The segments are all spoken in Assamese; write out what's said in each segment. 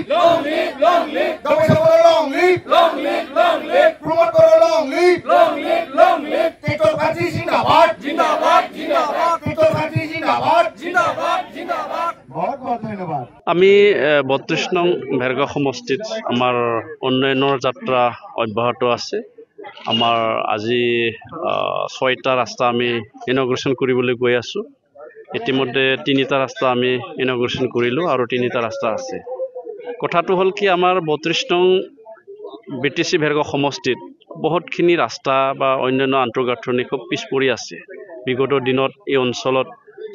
leave. Long live, long live. Don't support long live. Long live, long live. Promote karo long live. Long live, long live. Tractor Party Zindabad. Zindabad, Zindabad. Tractor Party Zindabad. Zindabad, Zindabad. बहुत बहुत धन्यवाद আমি ৩২ নং ভেৰগাঁও সমষ্টিত আমাৰ উন্নয়নৰ যাত্ৰা অব্যাহত আছে আমাৰ আজি ৬টা ৰাস্তা আমি ইনগ্ৰেশ্যন কৰিবলৈ গৈ আছো ইতিমধ্যে ৩টা ৰাস্তা আমি ইনগ্ৰেশ্যন কৰিলো আৰু ৩টা ৰাস্তা আছে কথাটো হ'ল কি আমাৰ ৩২ নং বিটিসি ভেৰগাঁও সমষ্টিত বহুতখিনি ৰাস্তা বা অন্যান্য আন্তঃগাঁথনি খুব পিছ পৰি আছে বিগত দিনত এই অঞ্চলত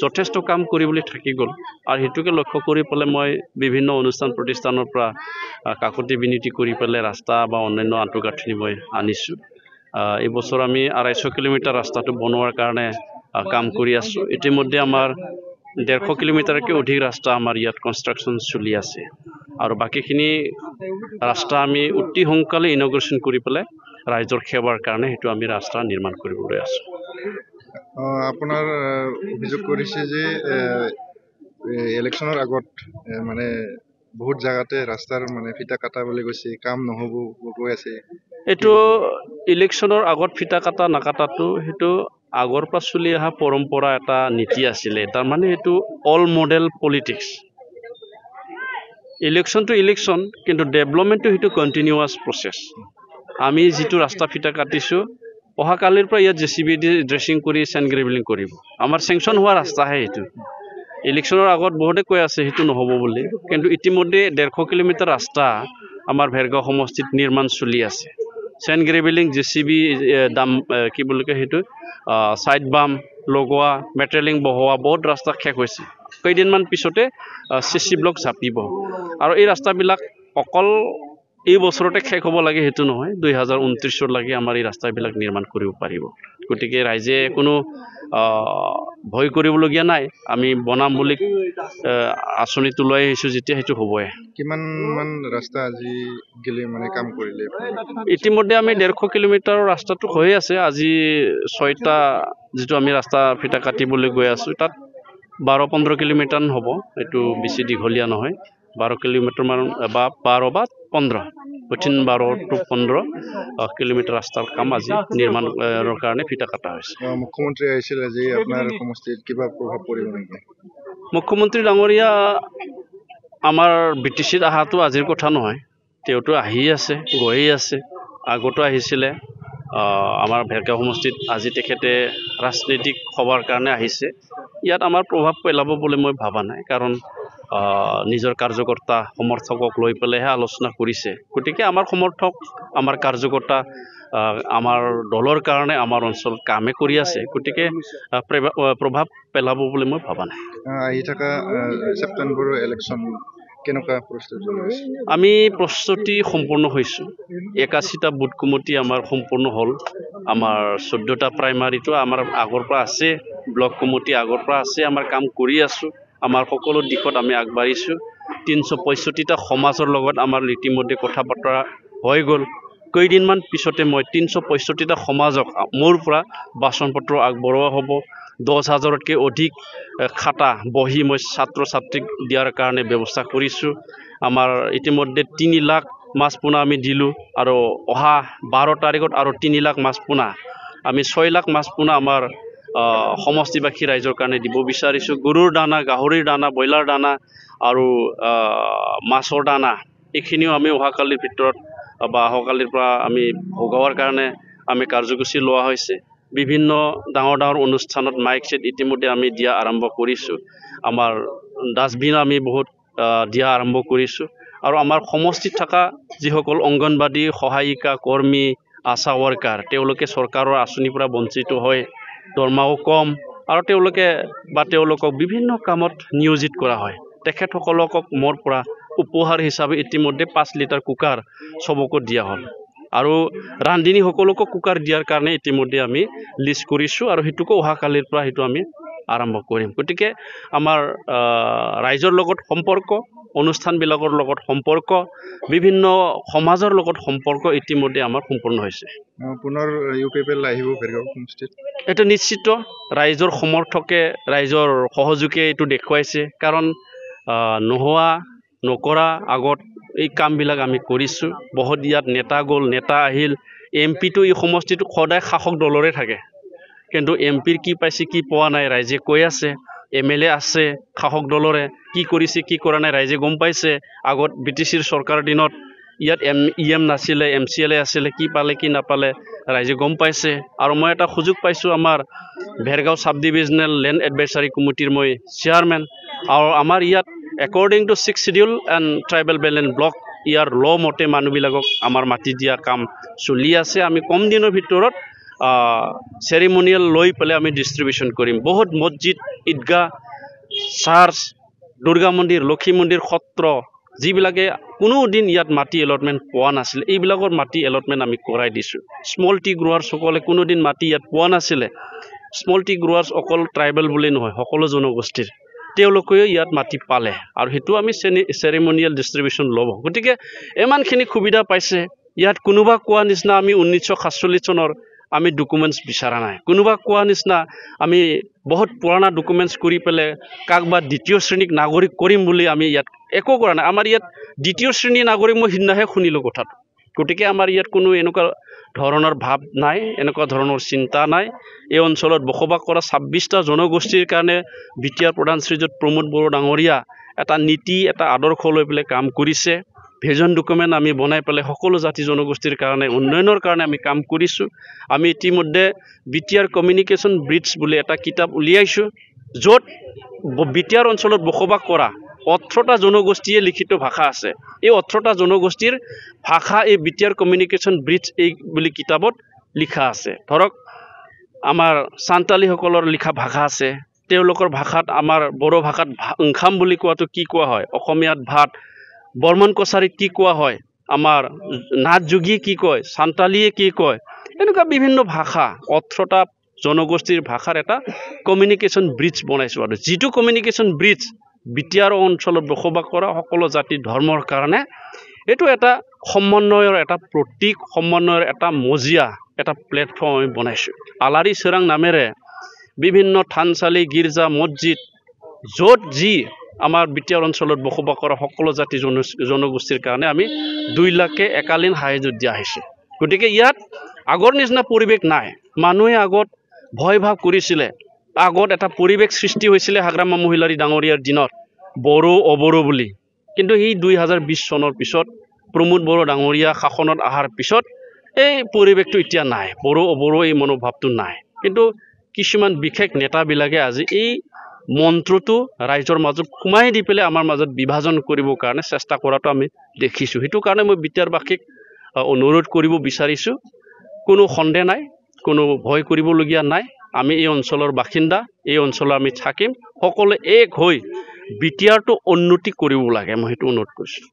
যথেষ্ট কাম কৰিবলৈ থাকি গ'ল আৰু হেতুকে লক্ষ্য কৰি পেলাই মই বিভিন্ন অনুষ্ঠান প্ৰতিষ্ঠানৰ পৰা কাকতি বিনতি কৰি পেলাই ৰাস্তা বা অন্যান্য আন্তঃগাঁথনি মই আনিছো এই বছৰ আমি ২৫০ কিলোমিটাৰ ৰাস্তাটো বনোৱাৰ কাৰণে কাম কৰি আছো ইতিমধ্যে আমাৰ ১৫০ কিলোমিটাৰতকৈ অধিক ৰাস্তা আমাৰ ইয়াত কনষ্ট্ৰাকচন চলি আছে আৰু বাকিখিনি ৰাস্তা আমি অতি সোনকালে ইনগ্ৰেশ্যন কৰি পেলাই ৰাইজৰ সেৱাৰ কাৰণে হেতু আমি ৰাস্তা নিৰ্মাণ কৰিবলৈ আছো আপোনাৰ অভিযোগ কৰিছে যে ইলেকশ্যনৰ আগত মানে বহুত জায়গাতে ৰাস্তাৰ মানে ফিটা কাটা বুলি কৈছে কাম নহব কৈ আছে এটো ইলেকশ্যনৰ আগত ফিটা কাটা নাকাটাটো হেতু আগৰ পৰা চলি অহা পৰম্পৰা এটা নীতি আছিল তাৰ মানে এটো all model politics election to election কিন্তু ডেভেলপমেন্টটো হেতু কন্টিনিউয়াস প্ৰসেস আমি যেটো ৰাস্তা ফিটা কাটিছো অহা কালিৰ পৰা ইয়াত জেসিবি দি ড্ৰেছিং কৰি সেন্ড গ্ৰেভেলিং কৰিব আমাৰ সেংচন হোৱা ৰাস্তা হে এটো ইলেকশ্যনৰ আগত বহুতে কৈ আছে হেতু নহব বুলি কিন্তু ইতিমধ্যে ১৫০ কিলোমিটাৰ ৰাস্তা আমাৰ ভেৰগাঁও সমষ্টিত নিৰ্মাণ চলি আছে সেন্ড গ্ৰেভেলিং জেসিবি দাম কি বুলি কয় হেতু সাইড বাম লগোৱা মেটেলিং বহোৱা বহুত ৰাস্তা শেষ হৈছে কেইদিনমান পিছতে সিসি ব্লক জাপিব আৰু এই ৰাস্তাবিলাক অকল এই বছৰতে শেষ হ'ব লাগে হেতু নহয় ২০২৯ লৈকে আমাৰ এই ৰাস্তাবিলাক নিৰ্মাণ কৰিব পাৰিব গতিকে ৰাইজে কোনো ভয় কৰিবলগীয়া নাই আমি বনাম বুলি আঁচনিটো লৈ আহিছো যেতিয়া হেতু হ'বই কিমান মান ৰাস্তা আজি গেলে মানে কাম কৰিলে ইতিমধ্যে আমি ১৫০ কিলোমিটাৰ ৰাস্তাটো হৈ আছে আজি ৬টা যেটো আমি ৰাস্তা ফিটা কাটিবলৈ গৈ আছো তাত ১২-১৫ কিলোমিটাৰ হ'ব এটো বেছি দীঘলীয়া নহয় ১২ কিলোমিটাৰ মান বা ১২ বা ১৫ between 12 to 15 কিলোমিটাৰ ৰাস্তাৰ কাম আজি নিৰ্মাণৰ কাৰণে ফিটা কাটা হৈছে মুখ্যমন্ত্ৰী আহিছিল আজি আপোনাৰ সমষ্টিত কিবা প্ৰভাৱ পৰিব নেকি মুখ্যমন্ত্ৰী ডাঙৰীয়া আমাৰ বিটিসিত আহাটো আজিৰ কথা নহয় তেওঁটো আহি আছে গৈ আছে আগতো আহিছিলে আমাৰ ভেৰগাঁও সমষ্টিত আজি তেখেতে ৰাজনৈতিক সভাৰ কাৰণে আহিছে ইয়াত আমাৰ প্ৰভাৱ পেলাব বুলি মই ভাবা নাই কাৰণ নিজৰ কাৰ্যকৰ্তা সমৰ্থকক লৈ পেলাইহে আলোচনা কৰিছে গতিকে আমাৰ সমৰ্থক আমাৰ কাৰ্যকৰ্তা আমাৰ দলৰ কাৰণে আমাৰ অঞ্চল কামে কৰি আছে গতিকে প্ৰভাৱ পেলাব বুলি মই ভাবা নাই আহি থকা সেপ্টেম্বৰৰ ইলেকশ্যন কেনেকুৱা প্ৰস্তুতি আমি প্ৰস্তুতি সম্পূৰ্ণ হৈছো ৮১টা বুথ কমিটি আমাৰ সম্পূৰ্ণ হ'ল আমাৰ ১৪টা প্ৰাইমাৰীটো আমাৰ আগৰ পৰা আছে ব্লক কমিটি আগৰ পৰা আছে আমাৰ কাম কৰি আছো আমাৰ সকলো দিশত আমি আগবাঢ়িছো ৩৬৫টা সমাজৰ লগত আমাৰ ইতিমধ্যে কথা বতৰা হৈ গ'ল কেইদিনমান পিছতে মই ৩৬৫টা সমাজক মোৰ পৰা বাচন পত্ৰ আগবঢ়োৱা হ'ব ১০,০০০তকৈ অধিক খাতা বহি মই ছাত্ৰ ছাত্ৰীক দিয়াৰ কাৰণে ব্যৱস্থা কৰিছো আমাৰ ইতিমধ্যে ৩ লাখ মাছ পোনা আমি দিলো আৰু অহা ১২ তাৰিখত আৰু ৩ লাখ মাছ পোনা আমি ৬ লাখ মাছ পোনা আমাৰ সমষ্টিবাসী ৰাইজৰ কাৰণে দিব বিচাৰিছো গৰুৰ দানা গাহৰিৰ দানা ব্ৰইলাৰ দানা আৰু মাছৰ দানা এইখিনিও আমি অহাকালিৰ ভিতৰত বা অহাকালিৰ পৰা আমি ভগৱাৰ কাৰণে আমি কাৰ্যসূচী লোৱা হৈছে বিভিন্ন ডাঙৰ ডাঙৰ অনুষ্ঠানত মাইক সেট ইতিমধ্যে আমি দিয়া আৰম্ভ কৰিছো আমাৰ ডাষ্টবিন আমি বহুত দিয়া আৰম্ভ কৰিছো আৰু আমাৰ সমষ্টিত থকা যিসকল অংগনবাদী সহায়িকা কৰ্মী আশা ওয়াৰ্কাৰ তেওঁলোকে চৰকাৰৰ আঁচনিৰ পৰা বঞ্চিত হয় দৰমাও কম আৰু তেওঁলোকক বিভিন্ন কামত নিয়োজিত কৰা হয় তেখেতসকলক মোৰ পৰা উপহাৰ হিচাপে ইতিমধ্যে ৫ লিটাৰ কুকাৰ সবকো দিয়া হ'ল আৰু ৰান্ধিনী সকলকো কুকাৰ দিয়াৰ কাৰণে ইতিমধ্যে আমি লিষ্ট কৰিছো আৰু হেতুকো অহা কালিৰ পৰা হেতু আমি আৰম্ভ কৰিম গতিকে আমাৰ ৰাইজৰ লগত সম্পৰ্ক অনুষ্ঠানবিলাকৰ লগত সম্পৰ্ক বিভিন্ন সমাজৰ লগত সম্পৰ্ক ইতিমধ্যে আমাৰ সম্পূৰ্ণ হৈছে পুনৰ ইউপিপিএল আহিব ভেৰগাঁও সমষ্টিত এটা নিশ্চিত ৰাইজৰ সমৰ্থকে ৰাইজৰ সহযোগে এটো দেখুৱাইছে কাৰণ নোহোৱা নকৰা আগত এই কামবিলাক আমি কৰিছোঁ বহুত ইয়াত নেতা গ'ল নেতা আহিল এমপিটো এই সমষ্টিটো সদায় শাসক দলৰে থাকে কিন্তু এমপিৰ কি পাইছে কি পোৱা নাই ৰাইজে কৈ আছে এমএলএ আছে শাসক দলৰে কি কৰিছে কি কৰা নাই ৰাইজে গম পাইছে আগত বিটিচিৰ চৰকাৰৰ দিনত ইয়াত ইএম নাছিলে এমচিএলএ আছিলে কি পালে কি নাপালে ৰাইজে গম পাইছে আৰু মই এটা সুযোগ পাইছোঁ আমাৰ Bhergaon sub divisional land advisory কমিটিৰ মই চেয়াৰমেন আৰু আমাৰ ইয়াত according to 6 schedule and tribal balance block ইয়াৰ ল মতে মানুহবিলাকক আমাৰ মাটি দিয়া কাম চলি আছে আমি কম দিনৰ ভিতৰত চেৰিমনিয়েল লৈ পেলাই আমি ডিষ্ট্ৰিবিউশ্যন কৰিম বহুত মছজিদ ঈদগাহ চাৰ্চ দুৰ্গা মন্দিৰ লক্ষী মন্দিৰ সত্ৰ যিবিলাকে কোনো দিন ইয়াত মাটি এলটমেণ্ট পোৱা নাছিলে এইবিলাকৰ মাটি এলটমেণ্ট আমি কৰাই দিছোঁ স্মল টি গ্ৰোৱাৰ্ছসকলে কোনো দিন মাটি ইয়াত পোৱা নাছিলে স্মল টি গ্ৰোৱাৰ্ছ অকল ট্ৰাইবেল বুলি নহয় সকলো জনগোষ্ঠীৰ তেওঁলোকেও ইয়াত মাটি পালে আৰু সেইটো আমি চেৰিমনিয়েল ডিষ্ট্ৰিবিউশ্যন ল'ব গতিকে ইমানখিনি সুবিধা পাইছে ইয়াত কোনোবা কোৱা নিচিনা আমি 1947 চনৰ আমি ডকুমেণ্টছ বিচাৰা নাই কোনোবা কোৱা নিচিনা আমি বহুত পুৰণা ডকুমেণ্টছ কৰি পেলাই কাকবা দ্বিতীয় শ্ৰেণীক নাগৰিক কৰিম বুলি আমি ইয়াত একো কৰা নাই আমাৰ ইয়াত দ্বিতীয় শ্ৰেণীৰ নাগৰিক মই সিদিনাহে শুনিলোঁ কথাটো গতিকে আমাৰ ইয়াত কোনো এনেকুৱা ধৰণৰ ভাৱ নাই এনেকুৱা ধৰণৰ চিন্তা নাই এই অঞ্চলত বসবাস কৰা 26টা জনগোষ্ঠীৰ কাৰণে বিটিআৰ প্ৰধান শ্ৰীযুত প্ৰমোদ বড়ো ডাঙৰীয়া এটা নীতি এটা আদৰ্শ লৈ পেলাই কাম কৰিছে ভিজন ডকুমেণ্ট আমি বনাই পেলাই সকলো জাতি জনগোষ্ঠীৰ কাৰণে উন্নয়নৰ কাৰণে আমি কাম কৰিছোঁ আমি ইতিমধ্যে বিটিআৰ কমিউনিকেশ্যন ব্ৰিজ বুলি এটা কিতাপ উলিয়াইছোঁ য'ত বিটিআৰ অঞ্চলত বসবাস কৰা 18টা জনগোষ্ঠীয়ে লিখিত ভাষা আছে এই 18টা জনগোষ্ঠীৰ ভাষা এই বিটিআৰ কমিউনিকেশ্যন ব্ৰিজ এই বুলি কিতাপত লিখা আছে ধৰক আমাৰ সান্তালীসকলৰ লিখা ভাষা আছে তেওঁলোকৰ ভাষাত আমাৰ বড়ো ভাষাত ওংখাম বুলি কোৱাটো কি কোৱা হয় অসমীয়াত ভাত বৰ্মন কছাৰীত কি কোৱা হয় আমাৰ নাথ যোগী কি কয় সান্তালীয়ে কি কয় এনেকুৱা বিভিন্ন ভাষা 18টা জনগোষ্ঠীৰ ভাষাৰ এটা কমিউনিকেশ্যন ব্ৰিজ বনাইছোঁ আৰু যিটো কমিউনিকেশ্যন ব্ৰিজ বিটিআৰ অঞ্চলত বসবাস কৰা সকলো জাতি ধৰ্মৰ কাৰণে এইটো এটা সমন্বয়ৰ এটা প্ৰতীক সমন্বয়ৰ এটা মজিয়া এটা প্লেটফৰ্ম আমি বনাইছোঁ আলাৰী চিৰাং নামেৰে বিভিন্ন থানচালি গীৰ্জা মছজিদ য'ত যি আমাৰ বিটিআৰ অঞ্চলত বসবাস কৰা সকলো জাতি জনগোষ্ঠীৰ কাৰণে আমি 2 লাখকে একালীন সাহায্য দিয়া হৈছে গতিকে ইয়াত আগৰ নিচিনা পৰিৱেশ নাই মানুহে আগত ভয় ভাৱ কৰিছিলে আগত এটা পৰিৱেশ সৃষ্টি হৈছিলে হাগ্ৰামা মহিলাৰী ডাঙৰীয়াৰ দিনত বড়ো অবড়ো বুলি কিন্তু এই 2020 চনৰ পিছত প্ৰমোদ বড়ো ডাঙৰীয়া শাসনত অহাৰ পিছত এই পৰিৱেশটো এতিয়া নাই বড়ো অবড়ো এই মনোভাৱটো নাই কিন্তু কিছুমান বিশেষ নেতাবিলাকে আজি এই মন্ত্ৰটো ৰাইজৰ মাজত সোমাই দি পেলাই আমাৰ মাজত বিভাজন কৰিবৰ কাৰণে চেষ্টা কৰাটো আমি দেখিছোঁ সেইটো কাৰণে মই বিটিআৰবাসীক অনুৰোধ কৰিব বিচাৰিছোঁ কোনো সন্দেহ নাই কোনো ভয় কৰিবলগীয়া নাই আমি এই অঞ্চলৰ বাসিন্দা এই অঞ্চলত আমি থাকিম সকলোৱে এক হৈ বিটিআৰটো উন্নতি কৰিব লাগে মই সেইটো অনুৰোধ কৰিছোঁ